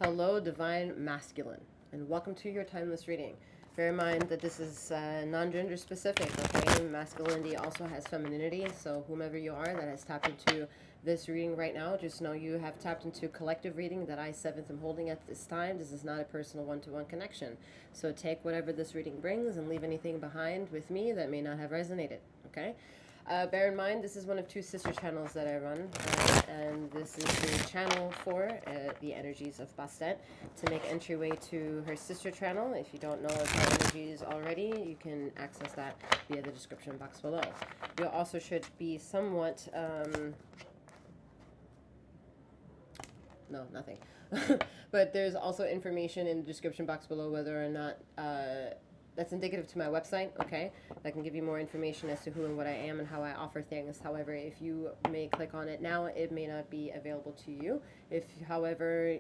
Hello, Divine Masculine, and welcome to your timeless reading. Bear in mind that this is non-gender specific, okay? Masculinity also has femininity, so whomever you are that has tapped into this reading right now, just know you have tapped into collective reading that I, Seventh, am holding at this time. This is not a personal one-to-one connection. So take whatever this reading brings and leave anything behind with me that may not have resonated, okay? Bear in mind, this is one of two sister channels that I run, and this is the channel for the energies of Bastet. To make entryway to her sister channel, if you don't know of her energies already, you can access that via the description box below. You also should be somewhat, no, nothing. But there's also information in the description box below whether or not that's indicative to my website, okay? That can give you more information as to who and what I am and how I offer things. However, if you may click on it now, it may not be available to you. If, however,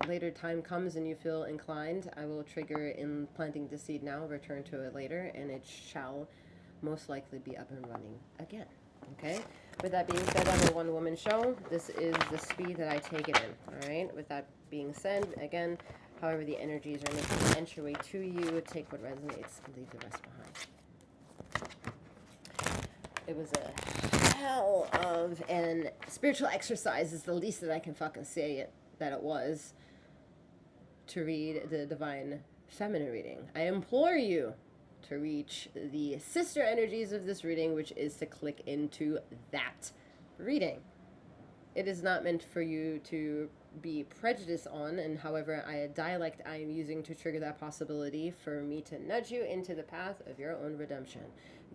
later time comes and you feel inclined, I will trigger in planting the seed now, return to it later, and it shall most likely be up and running again, okay? With that being said, I'm a one-woman show. This is the speed that I take it in, all right? With that being said, again, however the energies are making an entryway to you, take what resonates and leave the rest behind. It was a hell of an spiritual exercise, is the least that I can fucking say it, that it was, to read the Divine Feminine reading. I implore you to reach the sister energies of this reading, which is to click into that reading. It is not meant for you to be prejudiced on, and however a dialect I am using to trigger that possibility for me to nudge you into the path of your own redemption.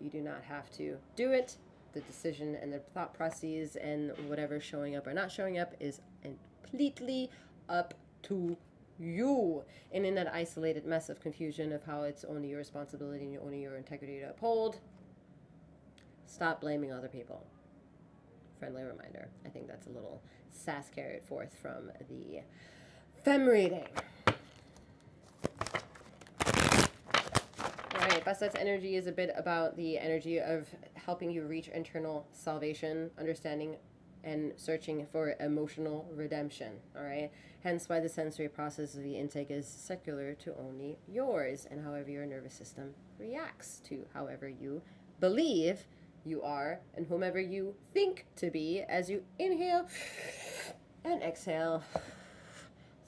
You do not have to do it. The decision and the thought processes and whatever showing up or not showing up is completely up to you. And in that isolated mess of confusion of how it's only your responsibility and only your integrity to uphold, stop blaming other people. Friendly reminder. I think that's a little sass carried forth from the Femme reading. Alright, Bastet's energy is a bit about the energy of helping you reach internal salvation, understanding, and searching for emotional redemption. Alright? Hence why the sensory process of the intake is secular to only yours, and however your nervous system reacts to however you believe you are and whomever you think to be as you inhale and exhale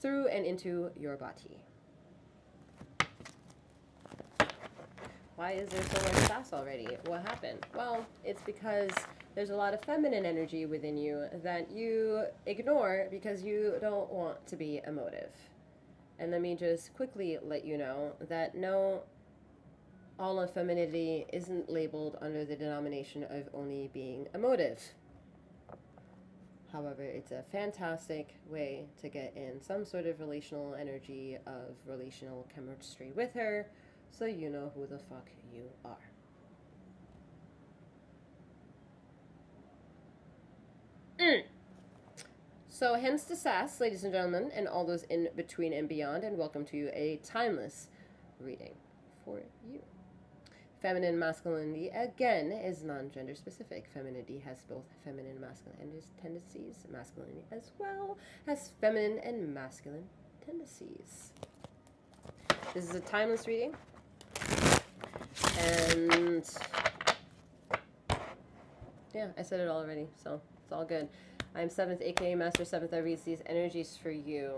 through and into your body. Why is there so much sass already? What happened? Well, it's because there's a lot of feminine energy within you that you ignore because you don't want to be emotive. And let me just quickly let you know that no, all of femininity isn't labeled under the denomination of only being emotive. However, it's a fantastic way to get in some sort of relational energy of relational chemistry with her, so you know who the fuck you are. So hence the sass, ladies and gentlemen, and all those in between and beyond, and welcome to a timeless reading for you. Feminine masculinity, again, is non-gender specific. Femininity has both feminine and masculine tendencies. Masculinity as well has feminine and masculine tendencies. This is a timeless reading. And yeah, I said it already, so it's all good. I'm Seventh, aka Master Seventh. I read these energies for you.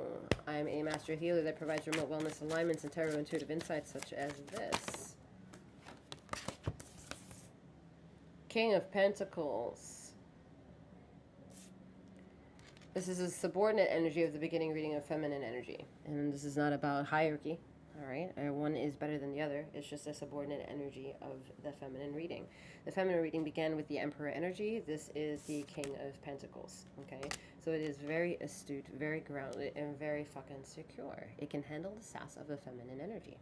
I'm a master healer that provides remote wellness alignments and tarot intuitive insights such as this. King of Pentacles. This is a subordinate energy of the beginning reading of feminine energy. And this is not about hierarchy, all right? One is better than the other. It's just a subordinate energy of the feminine reading. The feminine reading began with the Emperor energy. This is the King of Pentacles, okay? So it is very astute, very grounded, and very fucking secure. It can handle the sass of the feminine energy.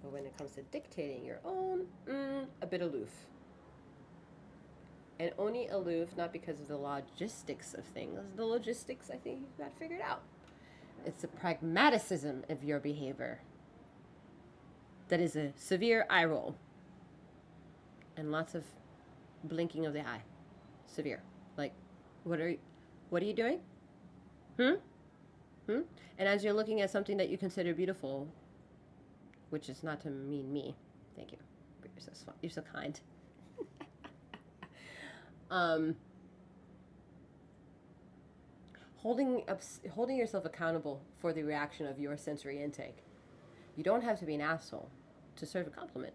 But when it comes to dictating your own, a bit aloof. And only aloof, not because of the logistics of things. The logistics, I think you've got figured out. It's the pragmaticism of your behavior that is a severe eye roll. And lots of blinking of the eye. Severe. Like, what are you... What are you doing? Hmm? Hmm? And as you're looking at something that you consider beautiful, which is not to mean me, thank you. You're so kind. um, holding yourself accountable for the reaction of your sensory intake. You don't have to be an asshole to serve a compliment.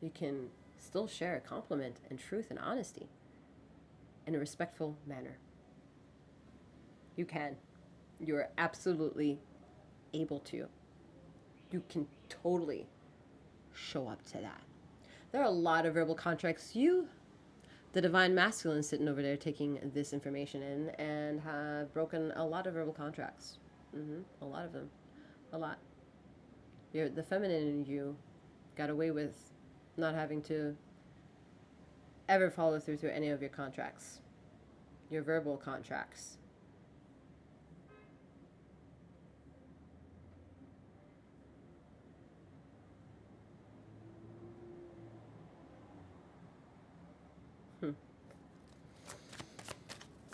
You can still share a compliment in truth and honesty in a respectful manner. You can. You're absolutely able to. You can totally show up to that. There are a lot of verbal contracts. The divine masculine, sitting over there taking this information in and have broken a lot of verbal contracts. A lot of them. A lot. The feminine in you got away with not having to ever follow through any of your contracts, your verbal contracts.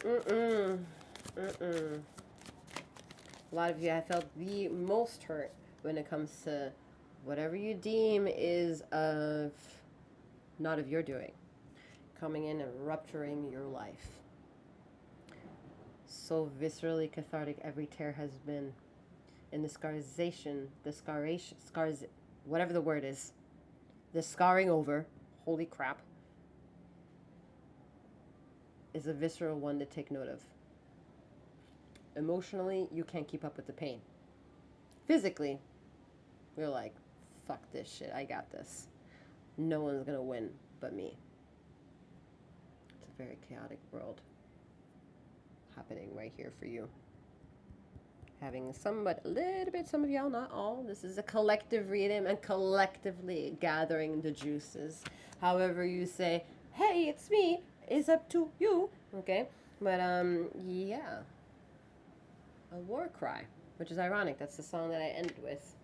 A lot of you have felt the most hurt when it comes to whatever you deem is of not of your doing, coming in and rupturing your life. So viscerally cathartic every tear has been. And the scars, whatever the word is, the scarring over, holy crap, is a visceral one to take note of. Emotionally, you can't keep up with the pain. Physically, you're like, fuck this shit, I got this. No one's gonna win but me. It's a very chaotic world happening right here for you. Having some of y'all, not all. This is a collective reading and collectively gathering the juices. However you say, hey, it's me, it's up to you. Okay? But, yeah. A war cry, which is ironic. That's the song that I end with.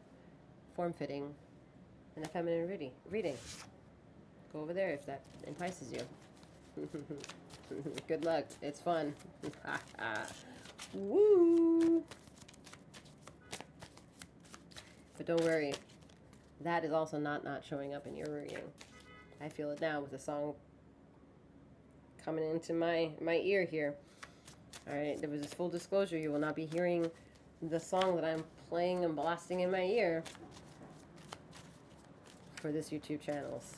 Form-fitting in a feminine reading. Go over there if that entices you. Good luck. It's fun. Woo! But don't worry. That is also not showing up in your reading. I feel it now with the song coming into my ear here. Alright, there was this full disclosure. You will not be hearing the song that I'm playing and blasting in my ear for these YouTube channels.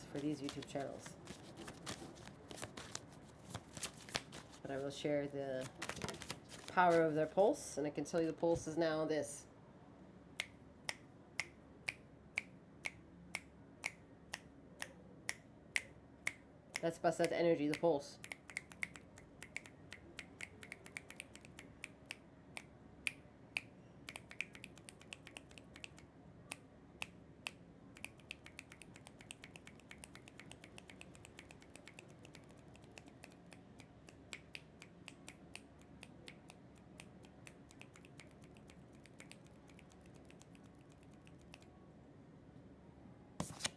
But I will share the power of their pulse, and I can tell you the pulse is now this. That's Bastet energy, the pulse.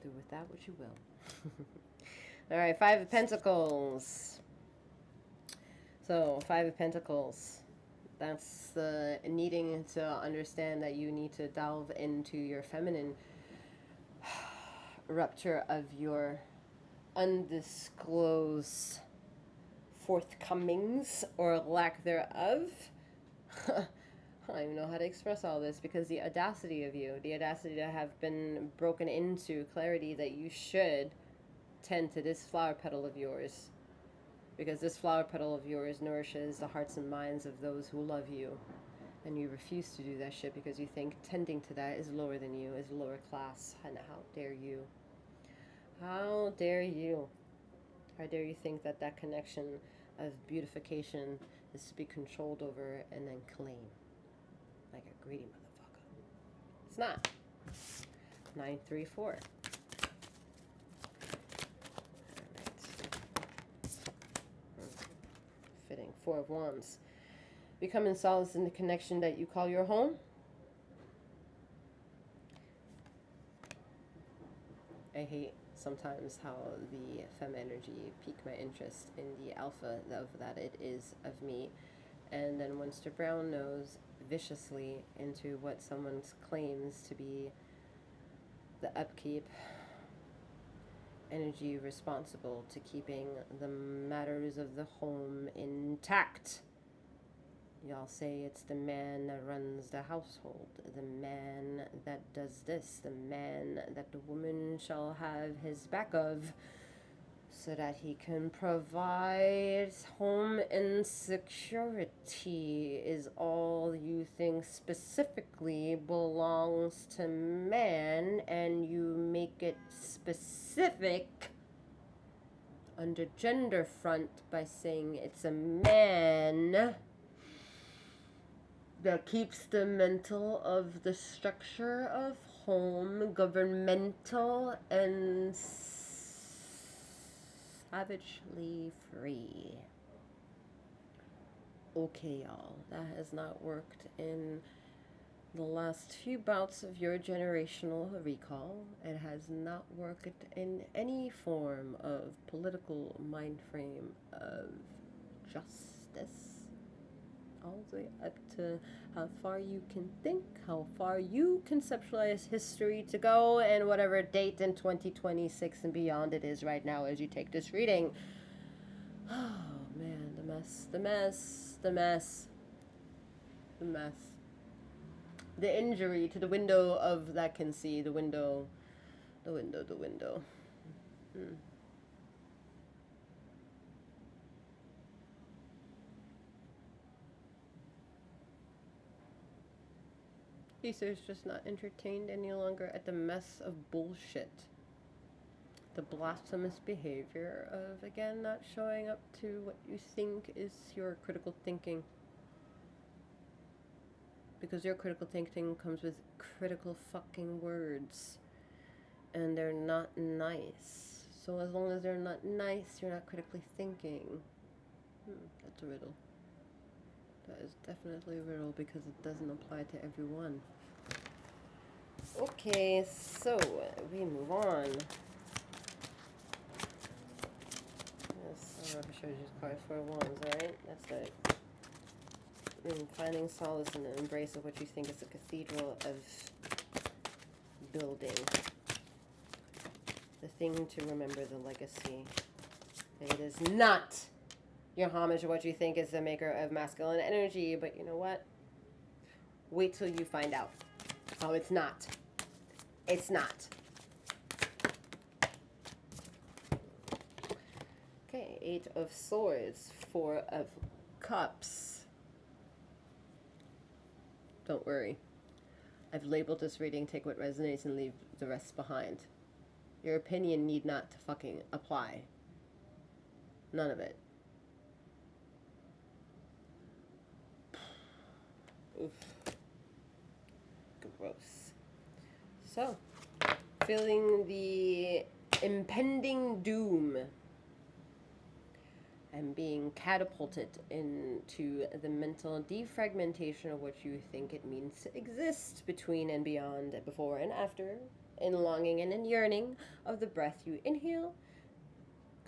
Do with that what you will. All right, Five of Pentacles. So, Five of Pentacles. That's the needing to understand that you need to delve into your feminine rupture of your undisclosed forthcomings or lack thereof. I don't even know how to express all this because the audacity of you, the audacity to have been broken into clarity that you should tend to this flower petal of yours, because this flower petal of yours nourishes the hearts and minds of those who love you, and you refuse to do that shit because you think tending to that is lower than you, is lower class. And how dare you? How dare you? How dare you think that that connection of beautification is to be controlled over and then claim like a greedy motherfucker? It's not. 934. Fitting. Four of Wands. Becoming solace in the connection that you call your home. I hate sometimes how the femme energy piqued my interest in the alpha of that it is of me. And then once the brown knows viciously into what someone claims to be the upkeep energy responsible to keeping the matters of the home intact. Y'all say it's the man that runs the household, the man that does this, the man that the woman shall have his back of, so that he can provide home and security is all you think specifically belongs to man, and you make it specific under gender front by saying it's a man that keeps the mental of the structure of home governmental and savagely free. Okay, y'all, that has not worked in the last few bouts of your generational recall. It has not worked in any form of political mind frame of justice. All the way up to how far you can think, how far you conceptualize history to go, and whatever date in 2026 and beyond it is right now as you take this reading. Oh man, the mess, the mess, the mess, the mess. The injury to the window of that can see, the window, the window, the window. Caesar's just not entertained any longer at the mess of bullshit. The blasphemous behavior of, again, not showing up to what you think is your critical thinking. Because your critical thinking comes with critical fucking words. And they're not nice. So as long as they're not nice, you're not critically thinking. That's a riddle. That is definitely a riddle because it doesn't apply to everyone. Okay, so we move on. Yes, I showed you this card for wands, alright? That's it. Finding solace in the embrace of what you think is a cathedral of building. The thing to remember, the legacy. It is not your homage to what you think is the maker of masculine energy, but you know what? Wait till you find out. Oh, it's not. It's not. Okay, 8 of Swords, 4 of Cups. Don't worry. I've labeled this reading, take what resonates and leave the rest behind. Your opinion need not to fucking apply. None of it. Oof. Gross. So, feeling the impending doom and being catapulted into the mental defragmentation of what you think it means to exist between and beyond, before and after, in longing and in yearning of the breath you inhale,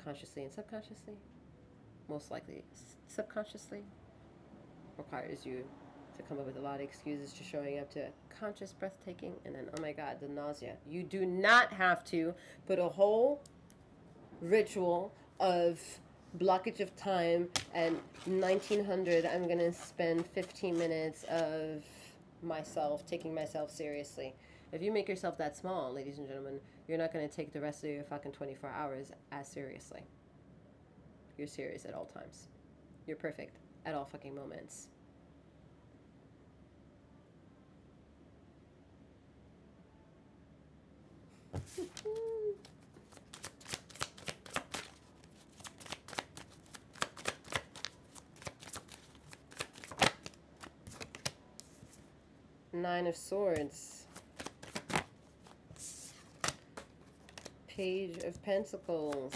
consciously and subconsciously, most likely subconsciously, requires you to come up with a lot of excuses to showing up to conscious breathtaking, and then, oh my god, the nausea. You do not have to put a whole ritual of blockage of time at 1900. I'm going to spend 15 minutes of myself, taking myself seriously. If you make yourself that small, ladies and gentlemen, you're not going to take the rest of your fucking 24 hours as seriously. You're serious at all times. You're perfect at all fucking moments. Nine of Swords. Page of Pentacles.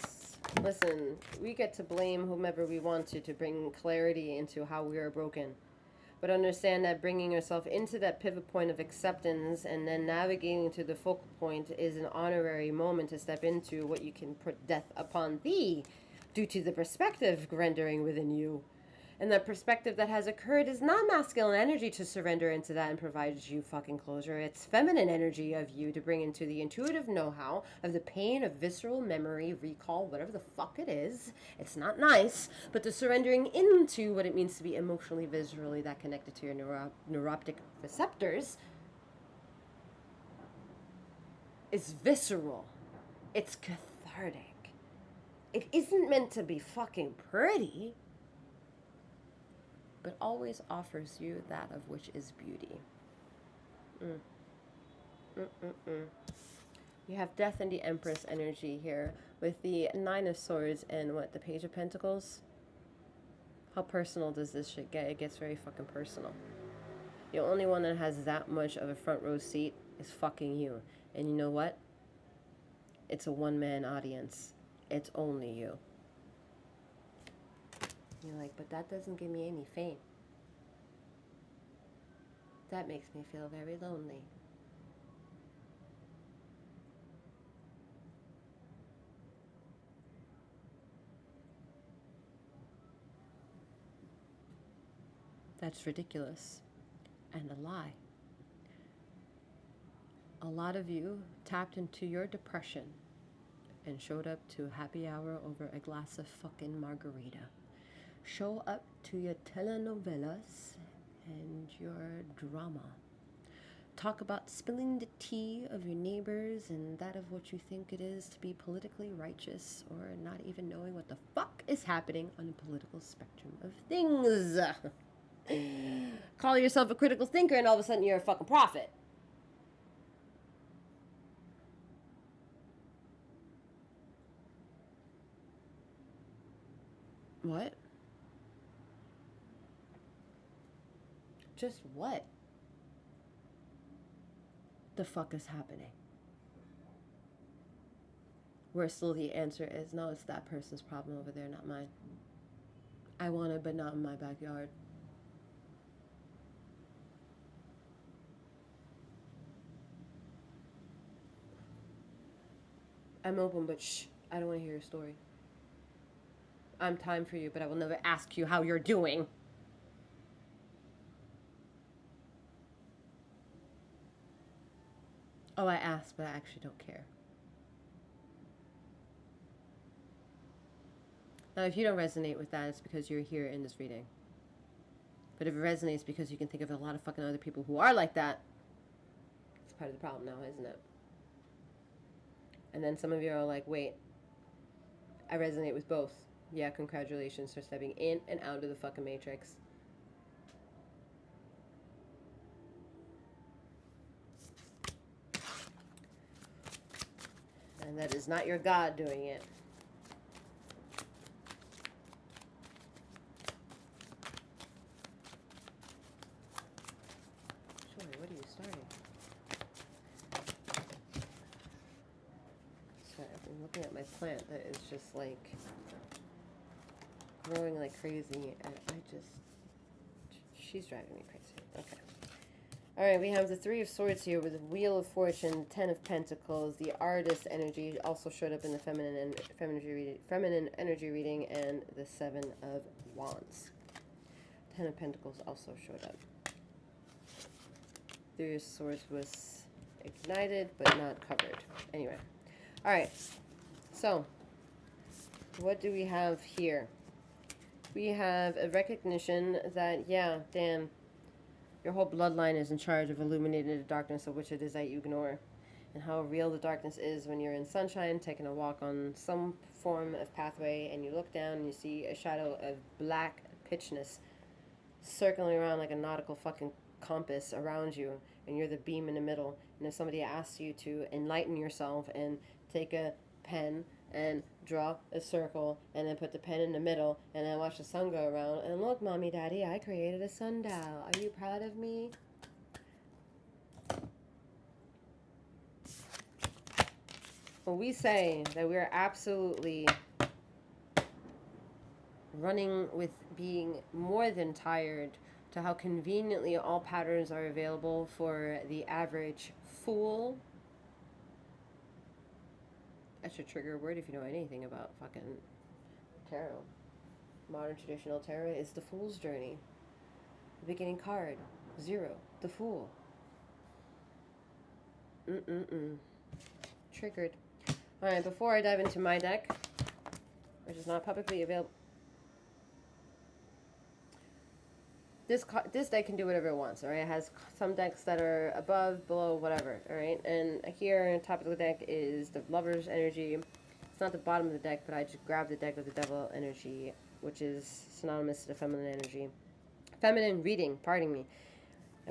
Listen, we get to blame whomever we want to bring clarity into how we are broken. But understand that bringing yourself into that pivot point of acceptance and then navigating to the focal point is an honorary moment to step into what you can put death upon thee due to the perspective rendering within you. And the perspective that has occurred is not masculine energy to surrender into that and provide you fucking closure. It's feminine energy of you to bring into the intuitive know-how of the pain of visceral memory, recall, whatever the fuck it is. It's not nice, but the surrendering into what it means to be emotionally, viscerally that connected to your neuroptic receptors is visceral. It's cathartic. It isn't meant to be fucking pretty, but always offers you that of which is beauty. You have death and the Empress energy here with the Nine of Swords and what, the Page of Pentacles? How personal does this shit get? It gets very fucking personal. The only one that has that much of a front row seat is fucking you. And you know what? It's a one-man audience. It's only you. You're like, but that doesn't give me any fame. That makes me feel very lonely. That's ridiculous and a lie. A lot of you tapped into your depression and showed up to happy hour over a glass of fucking margarita. Show up to your telenovelas and your drama. Talk about spilling the tea of your neighbors and that of what you think it is to be politically righteous, or not even knowing what the fuck is happening on the political spectrum of things. Call yourself a critical thinker and all of a sudden you're a fucking prophet. What? Just what? The fuck is happening? Where still the answer is, no, it's that person's problem over there, not mine. I want it, but not in my backyard. I'm open, but shh, I don't want to hear your story. I'm time for you, but I will never ask you how you're doing. Oh, I asked, but I actually don't care. Now, if you don't resonate with that, it's because you're here in this reading. But if it resonates because you can think of a lot of fucking other people who are like that, it's part of the problem now, isn't it? And then some of you are like, wait, I resonate with both. Yeah, congratulations for stepping in and out of the fucking matrix. And that is not your God doing it. Sorry, what are you starting? Sorry, I've been looking at my plant that is just like growing like crazy, and she's driving me crazy. Okay. Alright, we have the Three of Swords here with the Wheel of Fortune, Ten of Pentacles, the Artist energy also showed up in the feminine energy reading, and the Seven of Wands. Ten of Pentacles also showed up. Three of Swords was ignited, but not covered. Anyway. Alright. So, what do we have here? We have a recognition that, yeah, damn, your whole bloodline is in charge of illuminating the darkness of which it is that you ignore. And how real the darkness is when you're in sunshine, taking a walk on some form of pathway, and you look down and you see a shadow of black pitchness circling around like a nautical fucking compass around you, and you're the beam in the middle. And if somebody asks you to enlighten yourself and take a pen and draw a circle and then put the pen in the middle and then watch the sun go around, and look, mommy, daddy, I created a sundial. Are you proud of me? Well, we say that we're absolutely running with being more than tired to how conveniently all patterns are available for the average fool. That should trigger a word if you know anything about fucking tarot. Modern traditional tarot is the Fool's Journey. The beginning card, 0, the Fool. Triggered. Alright, before I dive into my deck, which is not publicly available. This deck can do whatever it wants, alright? It has some decks that are above, below, whatever, alright? And here on top of the deck is the Lover's energy. It's not the bottom of the deck, but I just grabbed the deck of the Devil energy, which is synonymous to the feminine energy. Feminine reading, pardon me.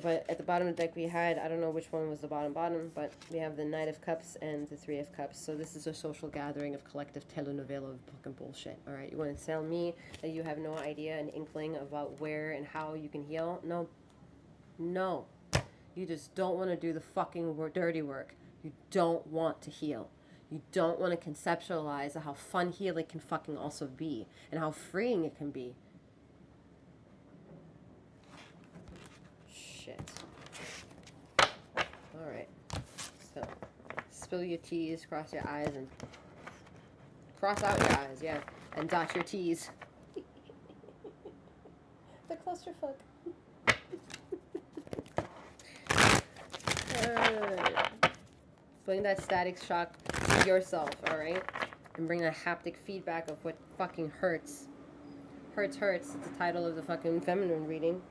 But at the bottom of the deck we had, I don't know which one was the bottom, but we have the Knight of Cups and the Three of Cups. So this is a social gathering of collective telenovela of fucking bullshit, alright? You want to tell me that you have no idea, an inkling about where and how you can heal? No. No. You just don't want to do the fucking dirty work. You don't want to heal. You don't want to conceptualize how fun healing can fucking also be, and how freeing it can be. Shit. Alright. So, spill your T's, cross your I's, and cross out your I's, yeah. And dot your T's. The clusterfuck. Bring that static shock to yourself, alright? And bring a haptic feedback of what fucking hurts. Hurts. It's the title of the fucking feminine reading.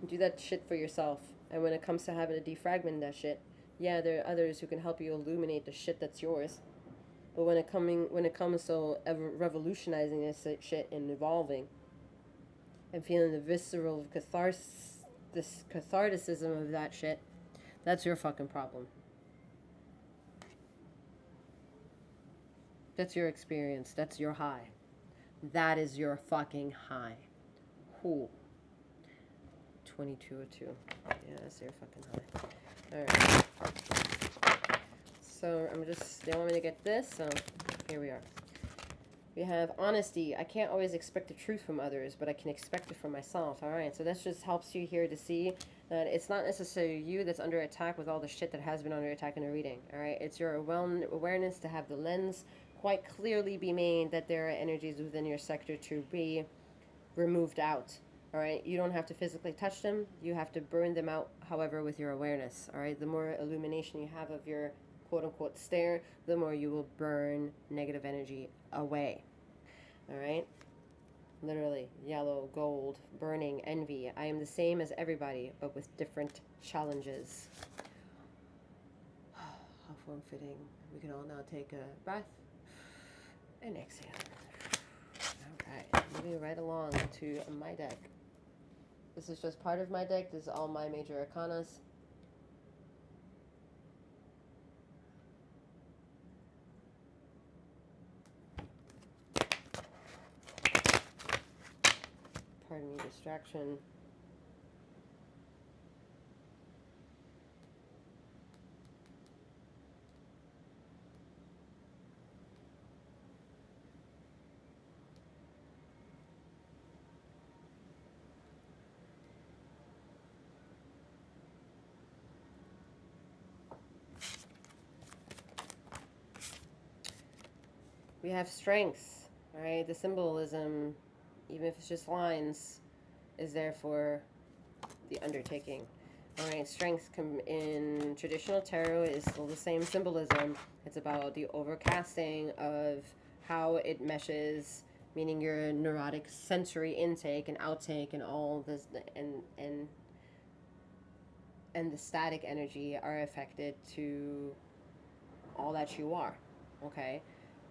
Do that shit for yourself. And when it comes to having to defragment that shit, yeah, there are others who can help you illuminate the shit that's yours. But when it comes to revolutionizing this shit and evolving, and feeling the visceral catharticism of that shit, that's your fucking problem. That's your experience. That's your high. That is your fucking high. Cool. 2202. Yeah, that's your fucking high. Alright. So they want me to get this, so here we are. We have honesty. I can't always expect the truth from others, but I can expect it from myself. Alright, so this just helps you here to see that it's not necessarily you that's under attack with all the shit that has been under attack in the reading. Alright, it's your awareness to have the lens quite clearly be made that there are energies within your sector to be removed out. Alright, you don't have to physically touch them. You have to burn them out, however, with your awareness. Alright, the more illumination you have of your quote-unquote stare, the more you will burn negative energy away. Alright? Literally, yellow, gold, burning, envy. I am the same as everybody, but with different challenges. How form-fitting. We can all now take a breath and exhale. Alright, moving right along to my deck. This is just part of my deck. This is all my major arcanas. Pardon me, distraction. We have strength, right? The symbolism, even if it's just lines, is there for the undertaking. All right, strength in traditional tarot is still the same symbolism. It's about the overcasting of how it meshes, meaning your neurotic sensory intake and outtake and all this, and the static energy are affected to all that you are, okay?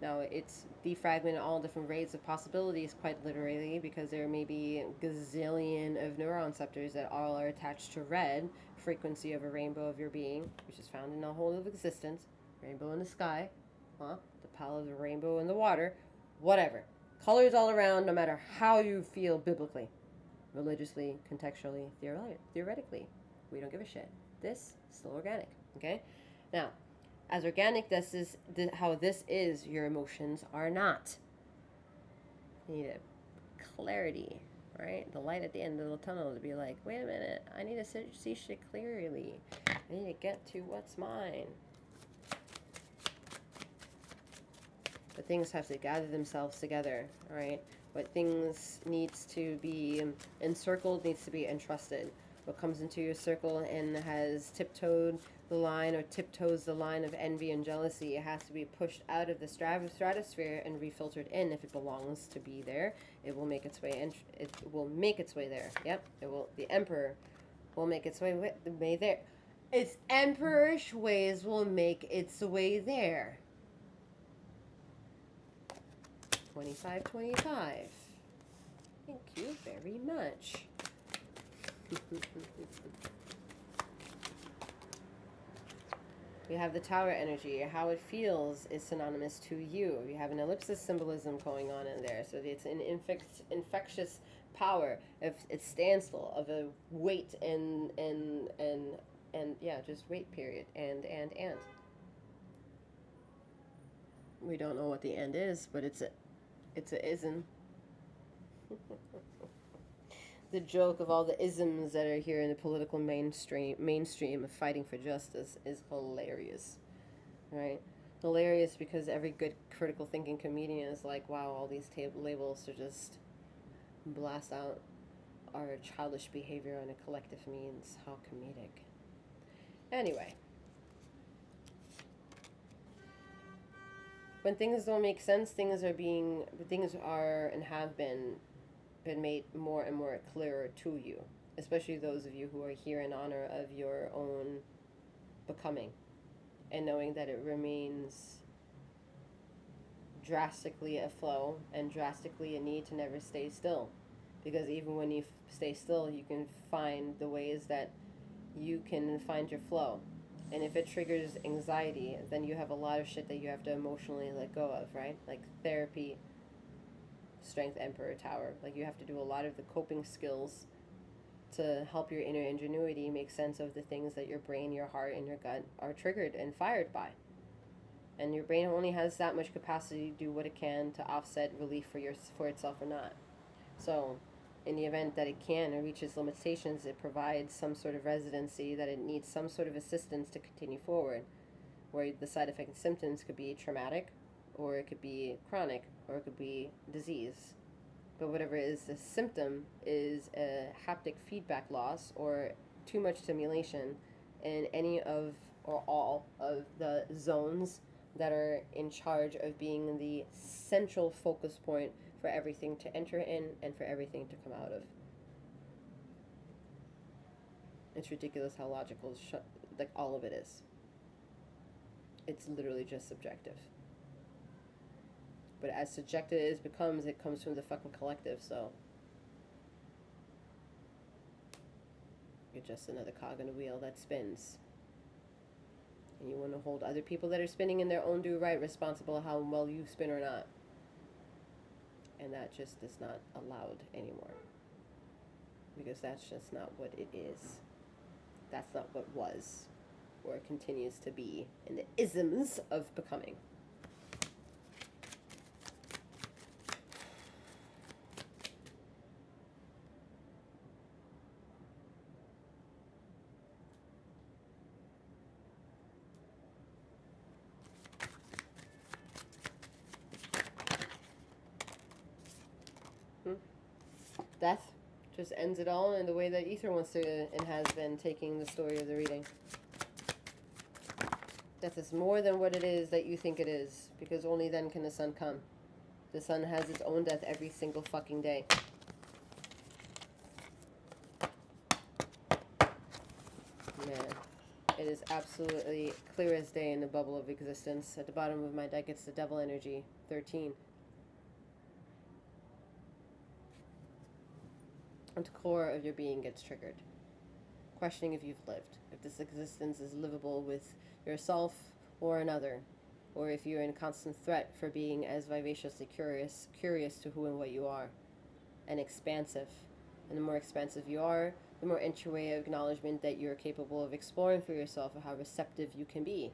Now, it's defragmented all different rates of possibilities, quite literally, because there may be a gazillion of neuron receptors that all are attached to red, frequency of a rainbow of your being, which is found in the whole of existence. Rainbow in the sky, the pile of the rainbow in the water, whatever. Colors all around, no matter how you feel biblically, religiously, contextually, theoretically. We don't give a shit. This is still organic, okay? Now, as organic, how this is, your emotions are not. You need clarity, right? The light at the end of the tunnel to be like, wait a minute, I need to see shit clearly. I need to get to what's mine. But things have to gather themselves together, all right? What things needs to be encircled needs to be entrusted. What comes into your circle and has tiptoed the line or tiptoes the line of envy and jealousy, it has to be pushed out of the stratosphere and refiltered in. If it belongs to be there, it will make its way in. It will make its way there. Yep, it will. The emperor will make its way there. Its emperorish ways will make its way there. 2525. Thank you very much. We have the tower energy. How it feels is synonymous to you. You have an ellipsis symbolism going on in there. So it's an infectious power of its standstill, of a wait and yeah, just wait period. And. We don't know what the end is, but it's a ism. The joke of all the isms that are here in the political mainstream of fighting for justice is hilarious, right? Hilarious because every good critical thinking comedian is like, wow, all these labels to just blast out our childish behavior on a collective means. How comedic. Anyway. When things don't make sense, things are and have been made more and more clearer to you, especially those of you who are here in honor of your own becoming, and knowing that it remains drastically a flow and drastically a need to never stay still, because even when you stay still, you can find the ways that you can find your flow. And if it triggers anxiety, then you have a lot of shit that you have to emotionally let go of, right? Like therapy, strength, emperor, tower. Like you have to do a lot of the coping skills to help your inner ingenuity make sense of the things that your brain, your heart, and your gut are triggered and fired by. And your brain only has that much capacity to do what it can to offset relief for itself or not. So in the event that it can or reaches limitations, it provides some sort of residency that it needs some sort of assistance to continue forward, where the side effect and symptoms could be traumatic, or it could be chronic, or it could be disease. But whatever is the symptom is a haptic feedback loss or too much stimulation in any of or all of the zones that are in charge of being the central focus point for everything to enter in and for everything to come out of. It's ridiculous how logical like all of it is. It's literally just subjective. But as subjective as it comes from the fucking collective, so you're just another cog in a wheel that spins. And you want to hold other people that are spinning in their own due right responsible how well you spin or not. And that just is not allowed anymore. Because that's just not what it is. That's not what was. Or continues to be in the isms of becoming. Death just ends it all in the way that Ether wants to and has been taking the story of the reading. Death is more than what it is that you think it is, because only then can the sun come. The sun has its own death every single fucking day. Man, it is absolutely clear as day in the bubble of existence. At the bottom of my deck, it's the devil energy, 13. The core of your being gets triggered. Questioning if you've lived, if this existence is livable with yourself or another, or if you're in constant threat for being as vivaciously curious to who and what you are, and expansive. And the more expansive you are, the more entryway of acknowledgement that you're capable of exploring for yourself, of how receptive you can be.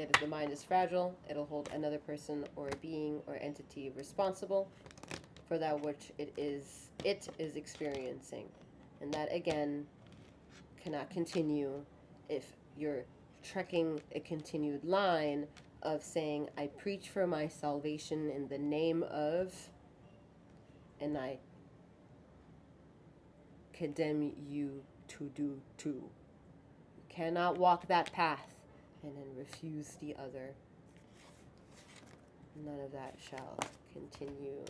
Yet if the mind is fragile, it'll hold another person or a being or entity responsible for that which it is experiencing. And that again cannot continue if you're trekking a continued line of saying, I preach for my salvation in the name of, and I condemn you to do too. You cannot walk that path and then refuse the other. None of that shall continue.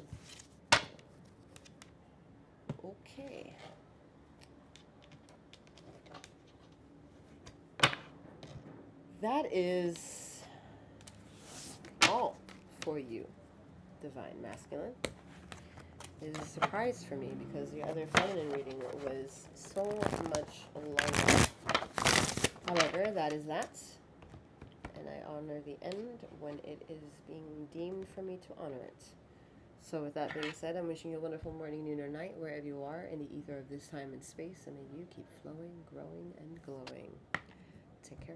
Okay. That is all for you, Divine Masculine. It is a surprise for me because the other feminine reading was so much longer. However, that is that. And I honor the end when it is being deemed for me to honor it. So with that being said, I'm wishing you a wonderful morning, noon, or night, wherever you are in the ether of this time and space. And may you keep flowing, growing, and glowing. Take care.